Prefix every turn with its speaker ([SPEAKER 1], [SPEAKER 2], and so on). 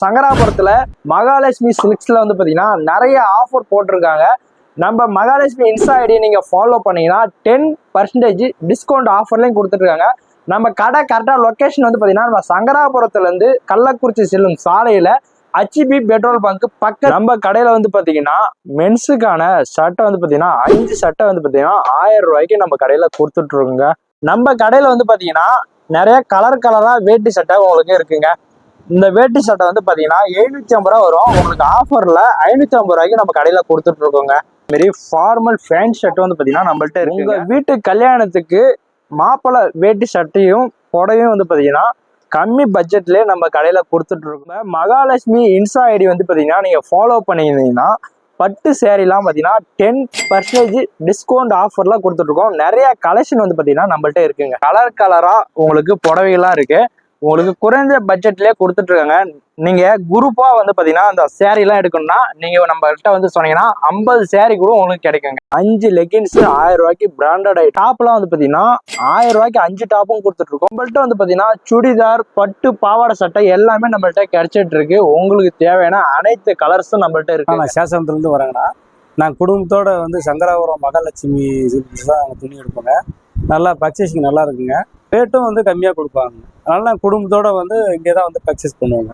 [SPEAKER 1] சங்கராபுரத்துல மகாலட்சுமி சில்க்ஸ்ல வந்து பாத்தீங்கன்னா நிறைய ஆஃபர் போட்டிருக்காங்க. நம்ம மகாலட்சுமி இன்ஸ்டா ஐடி நீங்க ஃபாலோ பண்ணீங்கன்னா 10% டிஸ்கவுண்ட் ஆஃபர்லையும் கொடுத்துருக்காங்க. நம்ம கடை கரெக்டா லொகேஷன் வந்து பாத்தீங்கன்னா நம்ம சங்கராபுரத்துல இருந்து கள்ளக்குறிச்சி செல்லும் சாலையில HB பெட்ரோல் பங்க் பக்கம். நம்ம கடையில வந்து பாத்தீங்கன்னா மென்ஸுக்கான சட்டை வந்து பாத்தீங்கன்னா 5 சட்டை வந்து பாத்தீங்கன்னா 1000 ரூபாய்க்கு நம்ம கடையில கொடுத்துட்டு இருக்கோங்க. நம்ம கடையில வந்து பாத்தீங்கன்னா நிறைய கலரா வேட்டி சட்டை உங்களுக்கு இருக்குங்க. இந்த வேட்டி சட்டை வந்து பாத்தீங்கன்னா 750 ரூபா வரும். உங்களுக்கு ஆஃபர்ல 550 ரூபாய்க்கு நம்ம கடையில கொடுத்துட்டு இருக்கோங்க. மாரி ஃபார்மல் பேண்ட் ஷர்ட் வந்து பாத்தீங்கன்னா நம்மள்ட்ட இருக்கு. உங்க வீட்டு கல்யாணத்துக்கு மாப்பிள்ளை வேட்டி சட்டையும் புடவையும் வந்து பாத்தீங்கன்னா கம்மி பட்ஜெட்லயே நம்ம கடையில கொடுத்துட்டு இருக்கோம். மகாலட்சுமி இன்ஸ்டா ஐடி வந்து பாத்தீங்கன்னா நீங்க ஃபாலோ பண்ணியிருந்தீங்கன்னா பட்டு சேரீலாம் பாத்தீங்கன்னா 10% டிஸ்கவுண்ட் ஆஃபர்லாம் கொடுத்துட்டு இருக்கோம். நிறைய கலெக்ஷன் வந்து பாத்தீங்கன்னா நம்மள்ட்ட இருக்குங்க. கலரா உங்களுக்கு புடவைகள்லாம் இருக்கு. உங்களுக்கு குறைஞ்ச பட்ஜெட்லயே கொடுத்துட்டு இருக்காங்க. நீங்க குரூப்பா வந்து பாத்தீங்கன்னா அந்த சேரீ எல்லாம் எடுக்கணும்னா நீங்க நம்ம கிட்ட வந்து சொன்னீங்கன்னா 50 சேரீ கூட உங்களுக்கு கிடைக்குங்க. 5 லெகின்ஸ் 1000 ரூபாய்க்கு பிராண்டட் டாப் எல்லாம் வந்து பாத்தீங்கன்னா 1000 ரூபாய்க்கு 5 டாப்பும் கொடுத்துட்டு இருக்கோம். நம்மள்ட்ட வந்து பாத்தீங்கன்னா சுடிதார் பட்டு பாவாடை சட்டை எல்லாமே நம்மள்ட்ட கிடைச்சிட்டு இருக்கு. உங்களுக்கு தேவையான அனைத்து கலர்ஸும் நம்மள்ட்ட இருக்கு.
[SPEAKER 2] நான் சேஷத்துல இருந்து வரேங்கண்ணா. நான் குடும்பத்தோட வந்து சங்கராபுரம் மகாலட்சுமி தான் துணி எடுப்போங்க. நல்லா பர்ச்சேசிங் நல்லா இருக்குங்க. ரேட்டும் வந்து கம்மியாக கொடுப்பாங்க. அதனால நான் குடும்பத்தோட வந்து இங்கே தான் வந்து பர்ச்சேஸ் பண்ணுவாங்க.